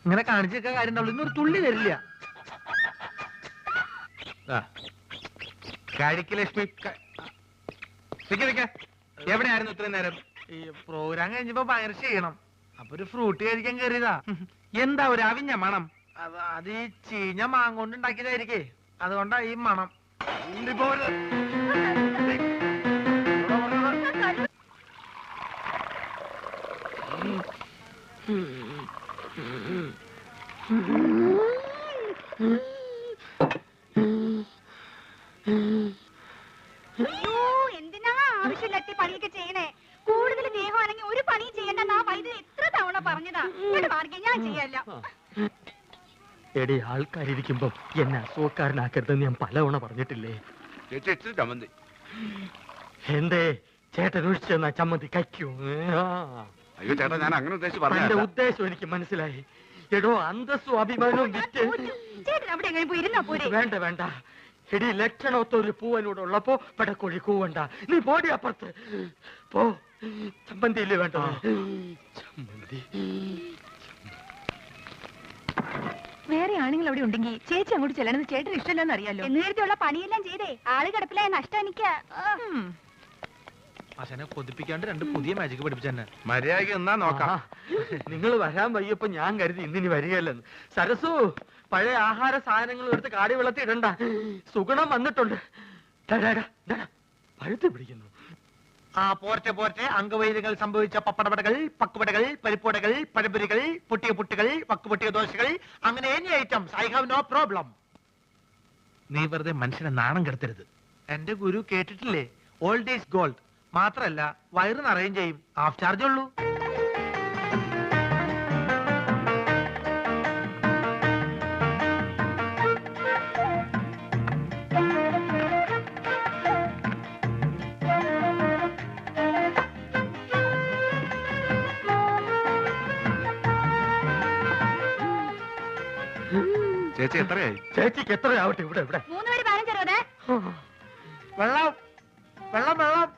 ഇങ്ങനെ കാണിച്ചൊക്കെ കാര്യം ഉണ്ടാവുള്ളൂ. ഇന്നൊരു തുള്ളി തരില്ല. ലക്ഷ്മി എവിടെയായിരുന്നു ഇത്രയും നേരം? ഈ പ്രോഗ്രാം കഴിഞ്ഞപ്പോ ഭയങ്കര ചെയ്യണം. അപ്പൊ ഒരു ഫ്രൂട്ട് കഴിക്കാൻ കയറിയതാ. എന്താ ഒരു അവിഞ്ഞ മണം? അത് ഈ ചീഞ്ഞ മാങ്ങോണ്ട് ഉണ്ടാക്കിയതായിരിക്കേ, അതുകൊണ്ടാ ഈ മണം. എന്തിനാ ആവശ്യമില്ലാത്ത പണിയൊക്കെ ചെയ്യണേ? കൂടുതൽ ദേഹമാണെങ്കിൽ ഒരു പണിയും ചെയ്യണ്ടെന്ന് ആ വൈദ്യുതി എത്ര തവണ പറഞ്ഞതാ. ഞാൻ ചെയ്യല്ല. എടി, ആൾക്കാരിയ്ക്കുമ്പോ എന്നെ അസുഖക്കാരനാക്കരുതെന്ന് ഞാൻ പലവണ പറഞ്ഞിട്ടില്ലേ? ചമ്മന്തി എന്തേ ചേട്ടൻ ഒഴിച്ചെന്നാ ചമ്മന്തി കഴിക്കൂ? അയ്യോ ചേട്ടാ, ഞാൻ അങ്ങനെ ഉദ്ദേശിച്ച് എന്റെ ഉദ്ദേശം എനിക്ക് മനസ്സിലായി. എടോ, അന്തസ്സും അഭിമാനവും വിറ്റ് വേണ്ട വേണ്ട. എടി, ലക്ഷണത്തൊരു പൂവനോട് ഉള്ളപ്പോ പടക്കോഴി കൂവണ്ട. നീ പോടി അപ്പുറത്ത് പോ. ചമ്മന്തിയില്ലേ വേണ്ട? ചമ്മന്തി വേറെ ആണുങ്ങൾ അവിടെ ഉണ്ടെങ്കിൽ ചേച്ചി അങ്ങോട്ട് ചെല്ലണമെന്ന് ചേട്ടന് ഇഷ്ടമല്ലെന്ന് അറിയാലോ. എന്നേരത്തെയുള്ള പണിയെല്ലാം ചെയ്തേ ആള് കിടപ്പിലായ നഷ്ടം എനിക്ക്. അച്ഛനെ കൊതിപ്പിക്കാണ്ട് രണ്ട് പുതിയ മാജിക് പഠിപ്പിച്ചെന്നെ. മര്യാദയ്ക്ക് എന്നാ നോക്കാം. നിങ്ങൾ വരാൻ വയ്യപ്പോ ഞാൻ കരുതി ഇന്നിനി വരികയല്ലെന്ന്. സരസു, പഴയ ആഹാര സാധനങ്ങൾ എടുത്ത് കാടി വെള്ളത്തിൽ ഇടണ്ട. സുഗുണം വന്നിട്ടുണ്ട്. പഴുത്ത് പിടിക്കുന്നു. പോർച്ചെ പോർച്ചെ അംഗവൈദ്യങ്ങൾ സംഭവിച്ച പപ്പടപടകൾ, പക്കുപടകൾ, പരിപ്പുടകൾ, പഴംപൊരികൾ, പൊട്ടിയ പുട്ടുകൾ, വക്കുപൊട്ടിയ ദോശകൾ, അങ്ങനെ any items. I have no problem. നീ വെറുതെ മനുഷ്യനെ നാണം കെടുത്തരുത്. എന്റെ ഗുരു കേട്ടിട്ടില്ലേ, ഓൾഡ് ഈസ് ഗോൾഡ്. മാത്രല്ല വയറ് നിറയും ചെയ്യും. ഹാഫ് ചാർജ് ഉള്ളൂ. ചേച്ചി എത്രയായി? ചേച്ചിക്ക് എത്രയാവട്ടെ? ഇവിടെ ഇവിടെ 3 പേര് 15 വെള്ളം വെള്ളം വെള്ളം.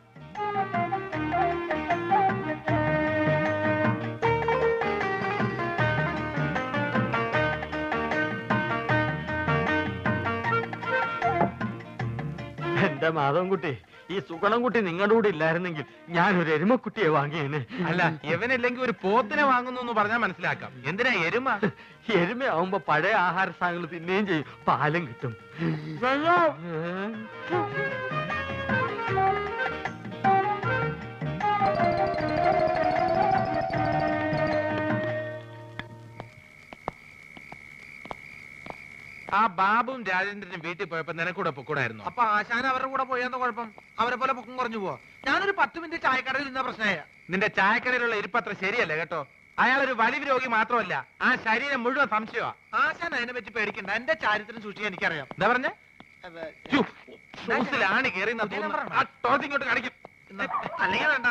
എന്റെ മാധവൻകുട്ടി, ഈ സുഗണൻകുട്ടി നിങ്ങളുടെ കൂടെ ഇല്ലായിരുന്നെങ്കിൽ ഞാനൊരു എരുമക്കുട്ടിയെ വാങ്ങിയേനെ. അല്ല, ഇവനില്ലെങ്കിൽ ഒരു പോത്തിനെ വാങ്ങുന്നു എന്ന് പറഞ്ഞാൽ മനസ്സിലാക്കാം. എന്തിനാ എരുമ? എരുമയാവുമ്പോ പഴയ ആഹാര സാധനങ്ങൾ തിന്നുകയും ചെയ്യും, പാലും കിട്ടും. ആ ബാബുവും രാജേന്ദ്രനും വീട്ടിൽ പോയപ്പോ നിനക്കൂടെ പൊക്കൂടായിരുന്നു. അപ്പൊ ആശാൻ അവരുടെ കൂടെ പോയാന്ന് കുഴപ്പം? അവരെ പോലെ പൊക്കം കുറഞ്ഞു പോവാ. ഞാനൊരു 10 മിനിറ്റ് ചായക്കടയിൽ നിന്ന പ്രശ്നമായ. നിന്റെ ചായക്കടയിലുള്ള ഇരിപ്പത്ര ശരിയല്ല കേട്ടോ. അയാളൊരു വലിവ് രോഗി മാത്രമല്ല, ആ ശരീരം മുഴുവൻ സംശയമാ. ആശാൻ അതിനെ പറ്റി പേടിക്കണ്ട. എന്റെ ചാരിത്രം സൂക്ഷിക്കാൻ എനിക്കറിയാം. എന്താ പറഞ്ഞേ? ഷൂസിലാണ് കയറി ഇങ്ങോട്ട് കാണിക്കും. അല്ലെങ്കിൽ വേണ്ട,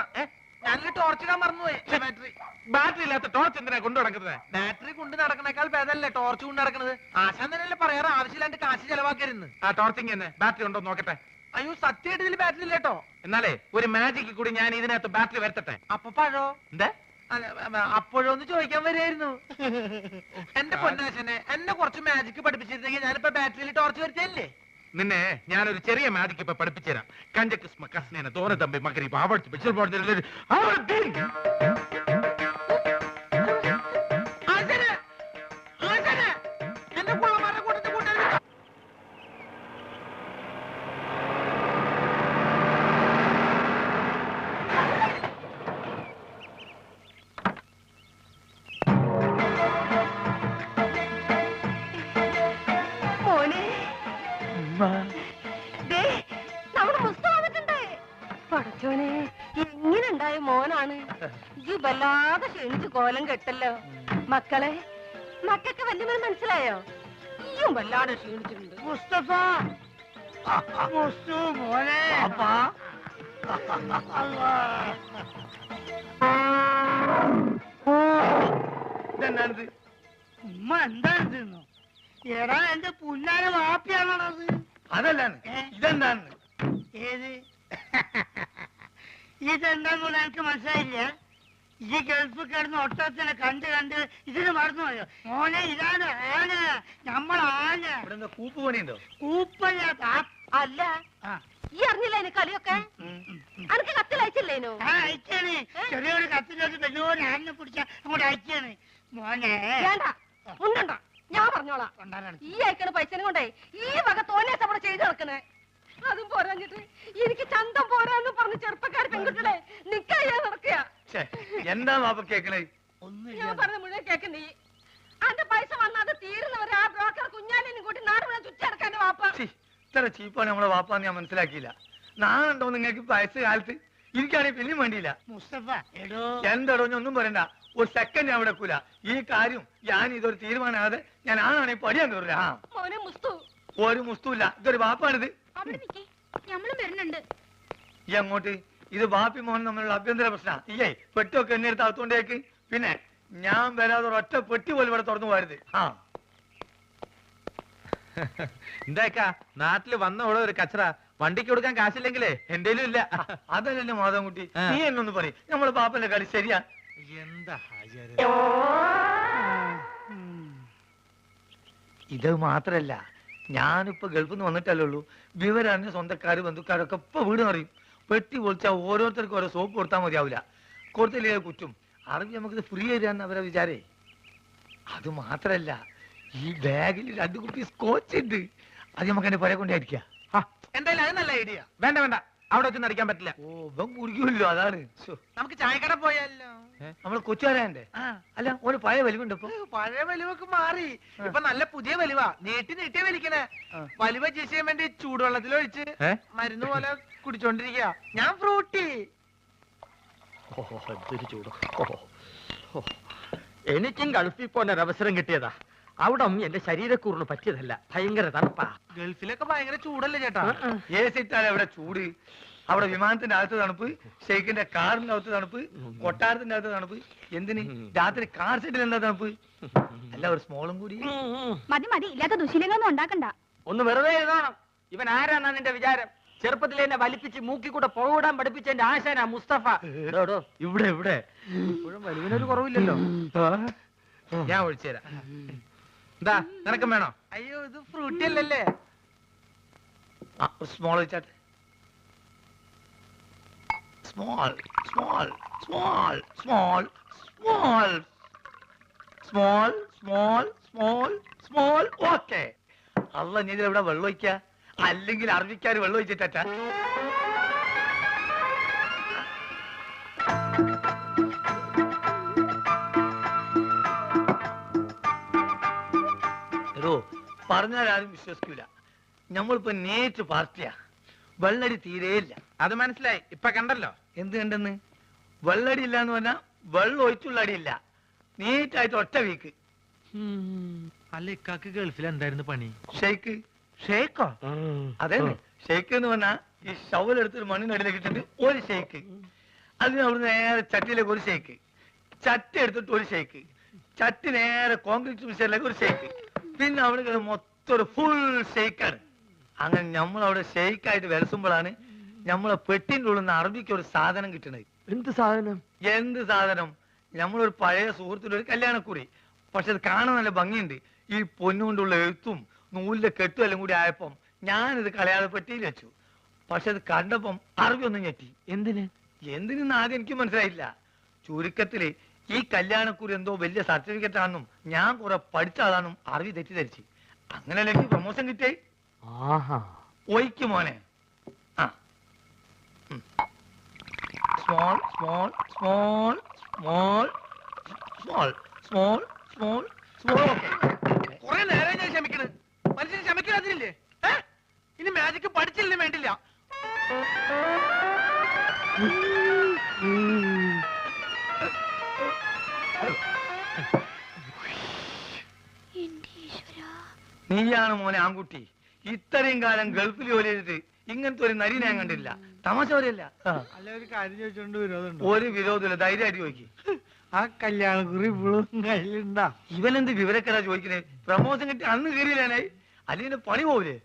ഞാനൊരു ടോർച്ച് ഇടാൻ മറന്നുപോയി. ബാറ്ററി ഇല്ലാത്ത ടോർച്ച് എന്തിനാ കൊണ്ടു നടക്കുന്നത്? ബാറ്ററി കൊണ്ട് നടക്കണേക്കാൾ ഭേദമല്ലേ ടോർച്ച് കൊണ്ട് നടക്കുന്നത്? ആശാൻ തന്നെയല്ലേ പറയാറ് ആവശ്യമില്ലാണ്ട് കാശ് ചെലവാക്കരുന്ന്. ആ ടോർച്ചിങ് തന്നെ ബാറ്ററി ഉണ്ടോ നോക്കട്ടെ. അയ്യോ, സത്യമായിട്ട് ഇതിൽ ബാറ്ററി ഇല്ലേട്ടോ. എന്നാലേ ഒരു മാജിക്ക് കൂടി ഞാൻ ഇതിനകത്ത് ബാറ്ററി വരുത്തട്ടെ. അപ്പൊ പഴോ? എന്താ അപ്പോഴൊന്ന് ചോദിക്കാൻ വരുമായിരുന്നു. എന്റെ പൊന്നാശനെ, എന്നെ കുറച്ച് മാജിക് പഠിപ്പിച്ചിരുന്നെങ്കിൽ ഞാനിപ്പോ ബാറ്ററിയിൽ ടോർച്ച് വരുത്തല്ലേ. നിന്നെ ഞാനൊരു ചെറിയ മാജിക്ക് ഇപ്പൊ പഠിപ്പിച്ചുതരാം. കഞ്ചക്കിസ്മ കസ്നേന തോന തമ്പി മകരി പാവടിച്ച് പിടിച്ചു പടച്ചോനെ, എങ്ങനെയുണ്ടായ മോനാണ് ഈ വല്ലാതെ ക്ഷണിച്ച് കോലം കെട്ടല്ലോ. മക്കളെ, മക്കൾക്ക് വല്യമോൻ മനസ്സിലായോ? ഈയും വല്ലാതെ ക്ഷീണിച്ചിട്ടുണ്ട്. മുസ്തഫ, മോനെ. ഇതെന്നാണിത്? ഉമ്മ എന്താണെന്നോ? എടാ, എന്റെ പുല്ലാന വാപ്പിയാണത്. അതല്ലാണ്. ഇതെന്താണ്? ഏത്? ഇതെന്താന്നുള്ള എനിക്ക് മനസ്സിലായില്ല. ഈ ഗൾഫ് കിടന്ന് ഒട്ടത്തിനെ കണ്ട് ഇതിന് മറന്നുപോയോ മോനെ? ഇതാണ് ആന, നമ്മളാന. ഇവിടെ കൂപ്പ് പണിയുണ്ടോ? കൂപ്പല്ല അല്ല ഈ അറിഞ്ഞില്ല അതിന് കളിയൊക്കെ അനക്ക് കത്തിലയച്ചില്ലേനു? അയക്കാണ്. ചെറിയൊരു കത്തിലേക്ക് വലിയൊരു ആനിനെ പിടിച്ച അങ്ങോട്ട് അയക്കാണ് മോനെ. വേണ്ട ഉണ്ടണ്ട, ഞാൻ പറഞ്ഞോളാം. ഈ അയക്കണ പൈസനെ കൊണ്ടേ ഈ വക തോന്നിയാ അവിടെ ചെയ്ത് നടക്കണേ. അതും പോരാഞ്ഞിട്ട് എനിക്ക് ചന്തം പോരാന്ന് പറഞ്ഞ് ചെറുപ്പക്കാർ പെൺകുട്ടികളെ നിക്കാ നടക്കുക. എന്താ വാപ്പ കേക്കണേ? ഞാൻ പറഞ്ഞ മുഴുവൻ കേക്കണ്ടേ? അന്റെ പൈസ വന്നത് തീരുന്നവരെ ആ ബ്രോക്കർ കുഞ്ഞാലിനും കൂട്ടി നാട് മുഴുവൻ ചുറ്റടക്കാന്റെ വാപ്പ. ഇത്ര ചീപ്പാണ് നമ്മളെ വാപ്പാന്ന് ഞാൻ മനസ്സിലാക്കിയില്ല. നാളുണ്ടോ നിങ്ങൾക്ക് വയസ്സ് കാലത്ത്? എനിക്കാണെങ്കിൽ പിന്നെയും വേണ്ടിയില്ല. മുസ്തഫ എടോ എന്താടോ ഞാൻ ഒന്നും പറയണ്ട. ഒരു സെക്കൻഡ് ഞാൻ വിടക്കൂല. ഈ കാര്യം ഞാൻ ഇതൊരു തീരുമാനമാകാതെ ഞാൻ ആണാണെങ്കിൽ പടിയാൻ കയറില്ല. മോനെ മുസ്തു. ഒരു മുസ്തുല്ല. ഇതൊരു വാപ്പാണിത്. അവിടെ നിക്കേ, നമ്മളും വരുന്നുണ്ട്. ഈ അങ്ങോട്ട് ഇത് ബാപ്പി മോഹൻ തമ്മിലുള്ള അഭ്യന്തര പ്രശ്നം. ഇല്ലേ പെട്ടിയൊക്കെ എന്നെ എടുത്ത് അകത്തോണ്ടേക്ക്. പിന്നെ ഞാൻ വരാതെ ഒറ്റ പെട്ടി പോലും ഇവിടെ തുറന്നു പോരുത്. എന്താക്കാ നാട്ടില് വന്ന ഇവിടെ ഒരു കച്ചറ വണ്ടിക്ക് കൊടുക്കാൻ കാശില്ലെങ്കിലേ എന്റേലും ഇല്ല. അതല്ലേ മാധവൻകുട്ടി, നീ എന്നൊന്ന് പറയും. നമ്മളെ ബാപ്പന്റെ കളി ശരിയാ? എന്താ ഇത് മാത്രല്ല, ഞാനിപ്പോ ഗൾഫിൽ നിന്ന് വന്നിട്ടല്ലേ ഉള്ളൂ. വിവരറിഞ്ഞ സ്വന്തക്കാര് ബന്ധുക്കാരൊക്കെ ഇപ്പൊ വീട് അറിയും. പെട്ടി പൊളിച്ചാൽ ഓരോരുത്തർക്കും ഓരോ സോപ്പ് കൊടുത്താൽ മതിയാവില്ല. കൊടുത്തില്ലേ കുറ്റും. അറിവ് നമുക്കിത് ഫ്രീ തരാന്ന് അവരെ വിചാരേ. അത് മാത്രല്ല, ഈ ബാഗിൽ 2 കുപ്പി സ്കോച്ച് ഉണ്ട്. അത് നമുക്ക് എന്റെ പുര കൊണ്ടായിരിക്കാം. എന്തായാലും അത് നല്ല ഐഡിയ. വേണ്ട വേണ്ട, അവിടെ വെച്ച് നടിക്കാൻ പറ്റില്ല. ഓ ഇവൻ കുടിക്കുമല്ലോ, അതാണ്. നമുക്ക് ചായക്കട പോയാലോ? നമ്മള് കൊച്ചുകാരന്റെ അല്ല, ഒരു പഴയ വലിവുണ്ട് ഇപ്പൊ. പഴയ വലിവൊക്കെ മാറി. ഇപ്പൊ നല്ല പുതിയ വലിവ. നീട്ടിയ വലിക്കണേ. വലിവ ചെയ്യാൻ വേണ്ടി ചൂടുവെള്ളത്തിലൊഴിച്ച് മരുന്ന് പോലെ കുടിച്ചോണ്ടിരിക്കുക. ഞാൻ ഫ്രൂട്ടി. എനിക്കും ഗൾഫിൽ പോകാൻ ഒരു അവസരം കിട്ടിയതാ. അവിടെ എന്റെ ശരീരക്കൂറിന് പറ്റിയതല്ല. ഭയങ്കര തണുപ്പാ. ഗൾഫിലൊക്കെ ഭയങ്കര ചൂടല്ലേ ചേട്ടാ? ഏസിട്ടാണ് അവിടെ ചൂട്. അവിടെ വിമാനത്തിന്റെ അകത്ത് തണുപ്പ്, ഷെയ്ഖിന്റെ കാറിന്റെ അകത്ത് തണുപ്പ്, കൊട്ടാരത്തിന്റെ അകത്ത് തണുപ്പ്. എന്തിന് രാത്രി കാർ സെറ്റിൽ എന്താ തണുപ്പ്? അല്ല ഒരു സ്മോളും കൂടി. മതി മതി, ഇല്ലാത്ത ദുശീലങ്ങളൊന്നും ഉണ്ടാക്കണ്ട. ഒന്ന് വെറുതെ എഴുതണം. ഇവൻ ആരാന്നാണ് എന്റെ വിചാരം? ചെറുപ്പത്തിൽ എന്നെ വലിപ്പിച്ച് മൂക്കി കൂടെ പോവിടാൻ പഠിപ്പിച്ച എന്റെ ആശാനാ മുസ്തഫ. ഇവിടെ ഇവിടെ ഇപ്പോഴും വലിവിനൊരു കുറവില്ലല്ലോ. ഞാൻ ഒഴിച്ചു തരാം. എന്താ നിനക്കും വേണോ? അയ്യോ ഇത് ഫ്രൂട്ടി അല്ലല്ലേ? സ്മോൾ വെച്ചാട്ടെ. Small small small small small small small small small. Okay. അല്ല നീ ഇതിലെവിടെ വെള്ളം ഒഴിക്ക? അല്ലെങ്കിൽ അറബിക്കാർ വെള്ളം ഒഴിച്ചിട്ടാ? പറഞ്ഞാൽ ആരും വിശ്വസിക്കൂല. നമ്മളിപ്പോ നേരിട്ട് പാർട്ടിയാ. വെള്ളടി തീരെയില്ല. അത് മനസ്സിലായി. ഇപ്പൊ കണ്ടല്ലോ. എന്ത് കണ്ടെന്ന്? വെള്ളടി ഇല്ല എന്ന് പറഞ്ഞാ വെള്ളം ഒഴിച്ചുള്ള അടിയില്ല. നീറ്റായിട്ട് ഒറ്റ വീക്ക്. അല്ല ഇക്കാക്ക് ഗൾഫിൽ എന്തായിരുന്നു പണി? ഷെയ്ക്ക്. ഷേക്കോ? അതെ, ഷെയ്ക്ക് എന്ന് പറഞ്ഞാ ഈ ഷവലെടുത്തൊരു മണ്ണിനടിയിലേക്ക് ഇട്ടിട്ട് ഒരു ഷെയ്ക്ക്. അതിന് അവിടുന്ന് നേരെ ചട്ടിയിലേക്ക് ഒരു ഷെയ്ക്ക്. ചട്ടി എടുത്തിട്ട് ഒരു ഷെയ്ക്ക്. ചട്ടി നേരെ കോൺക്രീറ്റ് മിക്സറിലേക്ക് ഒരു ഷെയ്ക്ക്. പിന്നെ അവിടെ മൊത്തം ഒരു ഫുൾ ഷെയ്ക്കാണ്. അങ്ങനെ നമ്മളവിടെ ഷെയ്ക്കായിട്ട് വിലസുമ്പോഴാണ് നമ്മളെ പെട്ടിന്റെ ഉള്ളിൽ നിന്ന് അറബിക്ക് ഒരു സാധനം കിട്ടണത്. എന്ത് സാധനം? എന്ത് സാധനം? നമ്മളൊരു പഴയ സുഹൃത്തിന്റെ ഒരു കല്യാണക്കുറി. പക്ഷെ അത് കാണാൻ നല്ല ഭംഗിയുണ്ട്. ഈ പൊന്നുകൊണ്ടുള്ള എഴുത്തും നൂലിന്റെ കെട്ടും എല്ലാം കൂടി ആയപ്പം ഞാനിത് കളയാതെ പെട്ടിയിൽ വെച്ചു. പക്ഷെ അത് കണ്ടപ്പം അറബി ഒന്നും ഞെട്ടി. എന്തിനെന്ന് ആദ്യം എനിക്ക് മനസ്സിലായില്ല. ചുരുക്കത്തില് ഈ കല്യാണക്കുറി എന്തോ വലിയ സർട്ടിഫിക്കറ്റ് ആണെന്നും ഞാൻ കുറെ പഠിച്ച ആളാണെന്നും അറബി തെറ്റിദ്ധരിച്ച്. അങ്ങനെയല്ല എനിക്ക് പ്രൊമോഷൻ കിട്ടിയേ. ഒയ്ക്ക് മോനെ. Small small small small small small small small. കുറെ നേരം ഞാൻ ക്ഷമിക്കണ്. മനുഷ്യന് ക്ഷമിക്കാതിരില്ലേ? ഇനി മാജിക്ക് പഠിച്ചില്ലേ വേണ്ടില്ല. നീയാണ് മോനെ ആൺകുട്ടി. ഇത്രയും കാലം ഗൾഫിൽ ജോലി ചെയ്തിട്ട് ഇങ്ങനത്തെ ഒരു നരി ഞാൻ കണ്ടില്ല. തമാശ പോലെയല്ല. അല്ല ഒരു കാര്യം ചോദിച്ചോണ്ട് വിരോധമുണ്ടോ? ഒരു വിരോധമില്ല. ധൈര്യമായിട്ട് ചോദിക്കും. ആ കല്യാണക്കുറി ഇപ്പോഴും കയ്യിലുണ്ടാ? ഇവനെന്ത് വിവരക്കേടാ ചോദിക്കണേ? പ്രമോഷൻ കിട്ടി അന്ന് കയറിയില്ലേ? അല്ലെങ്കിൽ പണി പോവില്ലേ?